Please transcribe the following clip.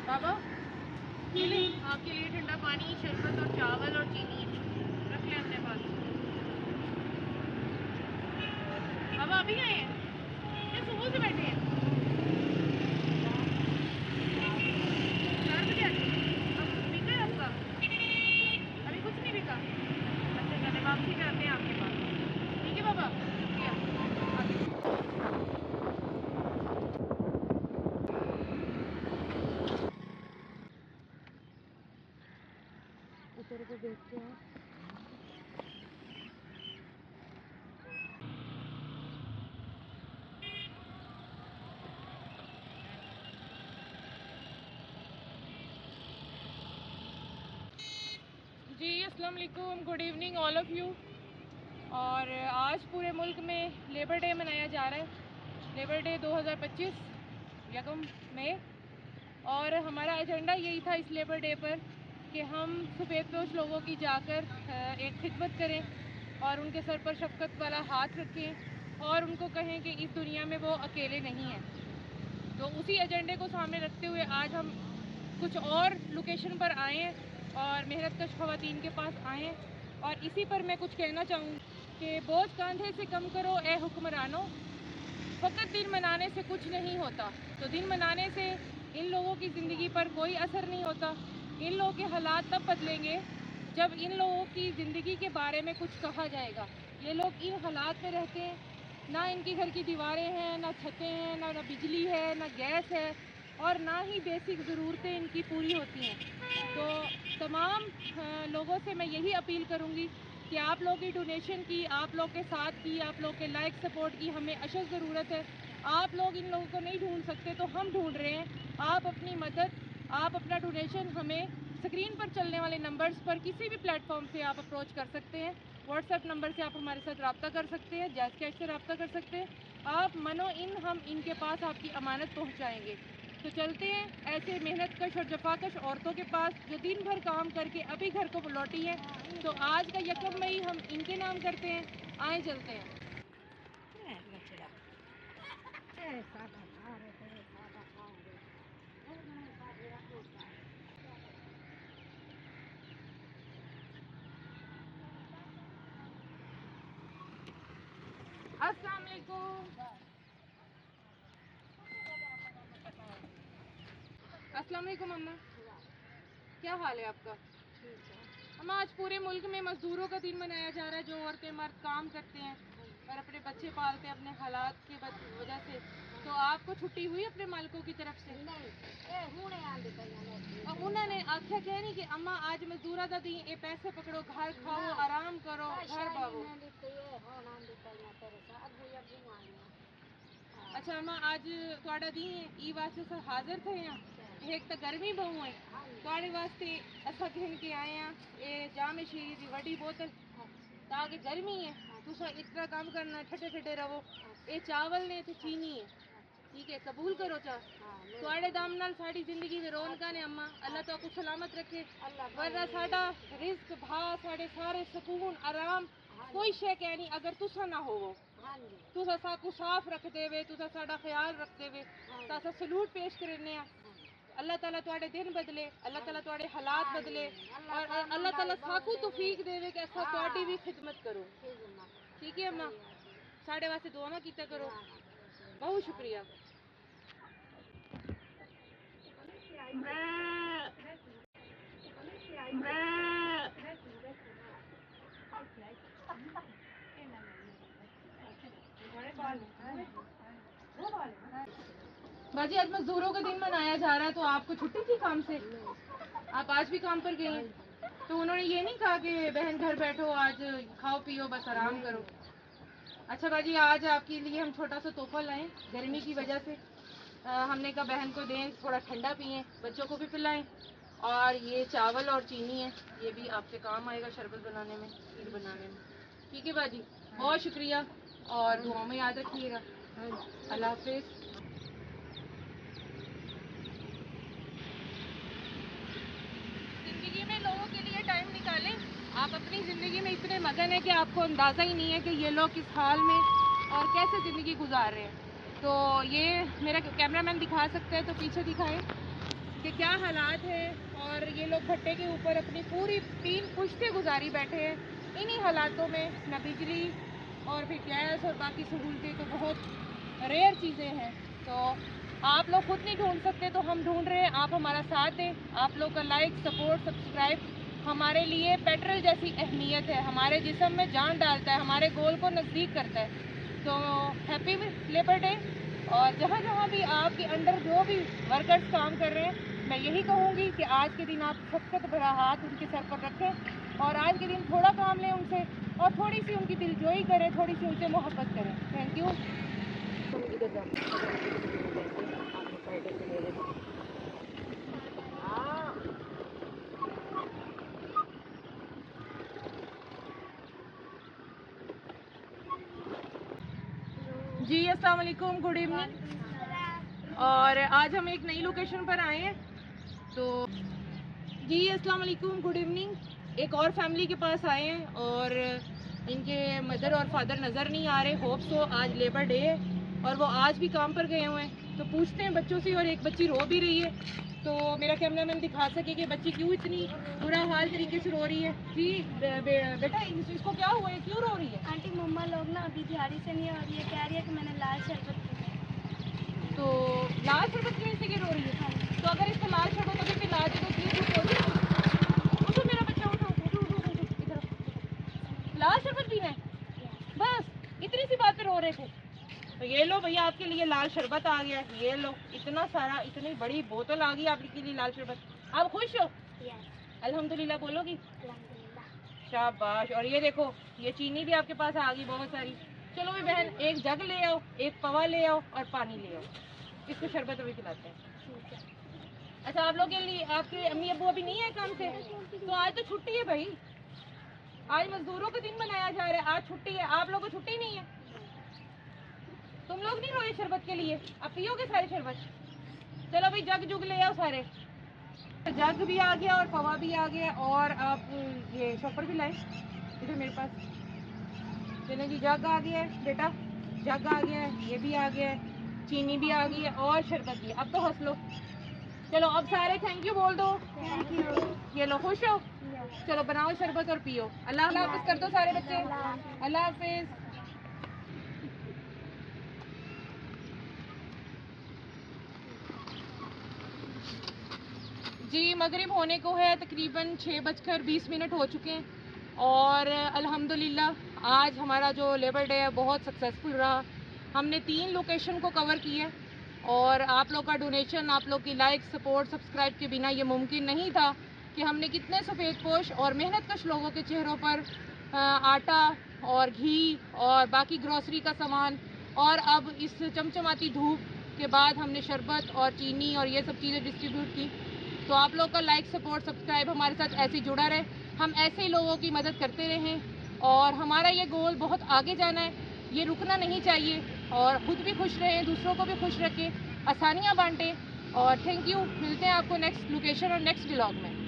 बाबा आपके लिए ठंडा पानी, शरबत और चावल और चीनी रख लें अपने पास। बाबा अभी आए हैं या सुबह से बैठे हैं? 4 बजे आए। अब बिका है आपका? अभी कुछ नहीं बिका? अच्छा चले वापसी पे आते हैं आपके पास। ठीक है बाबा, शुक्रिया। उतर को देखते हैं। जी अस्सलाम वालेकुम, good evening all of you. और आज पूरे मुल्क में लेबर डे मनाया जा रहा है। लेबर डे 2025 यकम मई। और हमारा एजेंडा यही था इस लेबर डे पर कि हम सफ़ेदपोश लोगों की जाकर एक खिदमत करें और उनके सर पर शफ़क़त वाला हाथ रखें और उनको कहें कि इस दुनिया में वो अकेले नहीं हैं। तो उसी एजेंडे को सामने रखते हुए आज हम कुछ और लोकेशन पर आए हैं और मेहनतकश ख़वातीन के पास आए हैं। और इसी पर मैं कुछ कहना चाहूँगी कि बोझ कंधे से कम करो ए हुक्मरानों, फ़कत दिन मनाने से कुछ नहीं होता। तो दिन मनाने से इन लोगों की ज़िंदगी पर कोई असर नहीं होता। इन लोगों के हालात तब बदलेंगे जब इन लोगों की ज़िंदगी के बारे में कुछ कहा जाएगा। ये लोग इन हालात में रहते हैं, ना इनकी घर की दीवारें हैं, ना छतें हैं, ना बिजली है, ना गैस है और ना ही बेसिक ज़रूरतें इनकी पूरी होती हैं। तो तमाम लोगों से मैं यही अपील करूँगी कि आप लोग की डोनेशन की, आप लोग के साथ की, आप लोग के लाइक सपोर्ट की हमें अशद ज़रूरत है। आप लोग इन लोगों को नहीं ढूंढ सकते तो हम ढूंढ रहे हैं। आप अपनी मदद, आप अपना डोनेशन हमें स्क्रीन पर चलने वाले नंबर्स पर किसी भी प्लेटफॉर्म से आप अप्रोच कर सकते हैं। व्हाट्सएप नंबर से आप हमारे साथ रब्ता कर सकते हैं, जैज़ कैश से रब्ता कर सकते हैं। आप मनो इन हम इनके पास आपकी अमानत पहुँचाएँगे। तो चलते हैं ऐसे मेहनतकश और जफाकश औरतों के पास जो दिन भर काम करके अभी घर को लौटी हैं। तो आज का यकम मई हम इनके नाम करते हैं। आए चलते हैं। अस्सलाम वालेकुम। अस्सलाम वालेकुम अम्मा, क्या हाल है आपका? अम्मा आज पूरे मुल्क में मजदूरों का दिन मनाया जा रहा है, जो औरतें मर्द काम करते हैं और अपने बच्चे पालते हैं अपने हालात की वजह से। तो आपको छुट्टी हुई अपने मालिकों की तरफ से? और उन्होंने आख्या कह नहीं कि अम्मा आज मजदूरा का दी, ये पैसे पकड़ो, घर खाओ, आराम करो, घर बावो। अच्छा अम्मा आज तुहाडा दी है ई वास्ते सब हाजिर थे यहाँ। एक तो गर्मी बहु है तुहाडे वास्ते असा घिन के आए हैं ये जाम शीरी दी वड्डी बोतल ताकि गर्मी है तुसा इतना काम करना, ठंडे ठंडे रहो। ये चावल ने तो चीनी है, ठीक है कबूल करो चा। तुहाडे दाम नाल साड़ी जिंदगी में रौनका ने अम्मा, अल्लाह तो आपको सलामत रखे। वरना साडा रिस्क भा साडे सारे सुकून आराम कोई शे कह नहीं अगर तुसा ना होवो। तुसा साकू साफ रख देवे, तुसा साडा ख्याल रख देवे, तो असा सलूट पेश करने आ। अल्लाह ताला तुहाडे दिन बदले, अल्लाह ताला तुहाडे हालात बदले और अल्लाह ताला साकू तौफीक देवे कि असा तुहाडी भी खिदमत करो। ठीक है अम्मा, साडे वास्ते दुआ कीता करो। बहुत शुक्रिया। बाजी आज मजदूरों का दिन मनाया जा रहा है, तो आपको छुट्टी थी काम से? आप आज भी काम पर गई हैं? तो उन्होंने ये नहीं कहा कि बहन घर बैठो, आज खाओ पियो बस आराम करो? अच्छा बाजी आज आपके लिए हम छोटा सा तोहफा लाएं गर्मी की वजह से। हमने कहा बहन को दें, थोड़ा ठंडा पिएं, बच्चों को भी पिलाएं। और ये चावल और चीनी है, ये भी आपके काम आएगा शरबत बनाने में, खीर बनाने में। ठीक है बाजी, बहुत शुक्रिया और दुआ में याद रखिएगा। अल्लाह हाफिज़। ज़िंदगी में लोगों के लिए टाइम निकालें। आप अपनी ज़िंदगी में इतने मगन हैं कि आपको अंदाज़ा ही नहीं है कि ये लोग किस हाल में और कैसे ज़िंदगी गुजार रहे हैं। तो ये मेरा कैमरामैन दिखा सकते हैं तो पीछे दिखाएं। कि क्या हालात हैं, और ये लोग भट्टे के ऊपर अपनी पूरी 3 पुश्तें गुजारी बैठे हैं। इन्हीं हालातों में न बिजली और फिर गैस और बाकी सहूलतें तो बहुत रेयर चीज़ें हैं। तो आप लोग खुद नहीं ढूंढ सकते तो हम ढूंढ रहे हैं, आप हमारा साथ दें। आप लोग का लाइक, सपोर्ट, सब्सक्राइब हमारे लिए पेट्रोल जैसी अहमियत है, हमारे जिस्म में जान डालता है, हमारे गोल को नज़दीक करता है। तो हैप्पी लेबर डे। और जहाँ जहाँ भी आपके अंडर जो भी वर्कर्स काम कर रहे हैं, मैं यही कहूँगी कि आज के दिन आप शफ़क़त भरा हाथ उनके सर पर रखें और आज के दिन थोड़ा काम लें उनसे और थोड़ी सी उनकी दिलजोई करें, थोड़ी सी उनसे मोहब्बत करें। Thank you. जी अस्सलाम वालेकुम, गुड इवनिंग। और आज हम एक नई लोकेशन पर आए हैं। तो जी अस्सलाम वालेकुम, गुड इवनिंग। एक और फैमिली के पास आए हैं और इनके मदर और फादर नज़र नहीं आ रहे। होप सो आज लेबर डे है और वो आज भी काम पर गए हुए हैं। तो पूछते हैं बच्चों से, और एक बच्ची रो भी रही है, तो मेरा कैमरामैन दिखा सके कि बच्ची क्यों इतनी बुरा हाल तरीके से रो रही है। जी बेटा इसको क्या हुआ है, क्यों रो रही है? आंटी मम्मा लोग ना अभी दिहाड़ी से नहीं, और ये कह रही है कि मैंने लाल शरबत पी है। तो लाल शरबत की वजह से क्यों रो रही है? तो अगर इसको लाल शरबत अभी पिला दे तो ये चुप हो जाए। उठो मेरा बच्चा, उठो उठो उठो उठो इधर। लाल शरबत पीना है, बस इतनी सी बात पे रो रहे थे। तो ये लो भैया, आपके लिए लाल शरबत आ गया। ये लो, इतना सारा, इतनी बड़ी बोतल आ गई आपके लिए लाल शरबत। आप खुश हो? अल्हम्दुलिल्लाह बोलोगी? शाबाश। और ये देखो, ये चीनी भी आपके पास आ गई बहुत सारी। चलो भी बहन, एक जग ले आओ, एक पवा ले आओ और पानी ले आओ। इसको शरबत अभी पिलाते हैं। अच्छा, आप लोग के लिए, आपके अम्मी अब्बू अभी नहीं है काम से? तो आज तो छुट्टी है भाई, आज मजदूरों का दिन मनाया जा रहा है, आज छुट्टी है। आप लोगों को छुट्टी नहीं है? तुम लोग नहीं रोए शरबत के लिए? अब पियोगे सारे शरबत? चलो भाई, जग जुग ले आओ सारे। जग भी आ गया और पवा भी आ गया, और आप ये शॉपर भी लाए इधर मेरे पास। चलो जी, जग आ गया है बेटा, जग आ गया है, ये भी आ गया है, चीनी भी आ गई है और शरबत भी। अब तो हंस लो। चलो अब सारे थैंक यू बोल दो। Thank you. ये लो, खुश हो? चलो बनाओ शरबत और पियो। अल्लाह हाफिज कर दो सारे बच्चे। अल्लाह हाफिज। जी मगरिब होने को है, तकरीबन 6:20 हो चुके हैं और अल्हम्दुलिल्लाह आज हमारा जो लेबर डे है बहुत सक्सेसफुल रहा। हमने 3 लोकेशन को कवर किया और आप लोग का डोनेशन, आप लोग की लाइक, सपोर्ट, सब्सक्राइब के बिना ये मुमकिन नहीं था कि हमने कितने सफ़ेदपोश और मेहनतकश लोगों के चेहरों पर आटा और घी और बाकी ग्रॉसरी का सामान, और अब इस चमचमाती धूप के बाद हमने शरबत और चीनी और ये सब चीज़ें डिस्ट्रीब्यूट की। तो आप लोग का लाइक, सपोर्ट, सब्सक्राइब हमारे साथ ऐसे ही जुड़ा रहे, हम ऐसे ही लोगों की मदद करते रहें और हमारा ये गोल बहुत आगे जाना है, ये रुकना नहीं चाहिए। और ख़ुद भी खुश रहें, दूसरों को भी खुश रखें, आसानियाँ बांटें। और थैंक यू, मिलते हैं आपको नेक्स्ट लोकेशन और नेक्स्ट व्लॉग में।